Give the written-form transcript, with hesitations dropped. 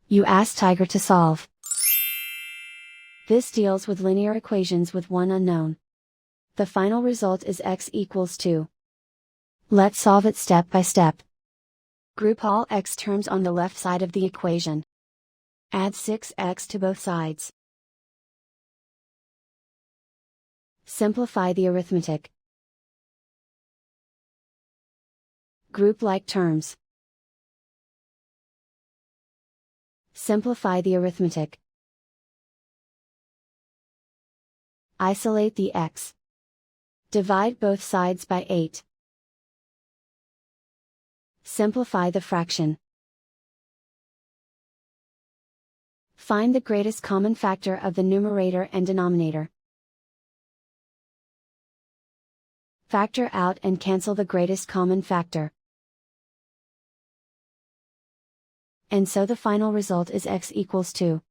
You ask Tiger to solve. This deals with linear equations with one unknown. The final result is x equals 2. Let's solve it step by step. Group all x terms on the left side of the equation. Add 6x to both sides. Simplify the arithmetic. Group like terms. Simplify the arithmetic. Isolate the x. Divide both sides by 8. Simplify the fraction. Find the greatest common factor of the numerator and denominator. Factor out and cancel the greatest common factor. And so the final result is x equals 2.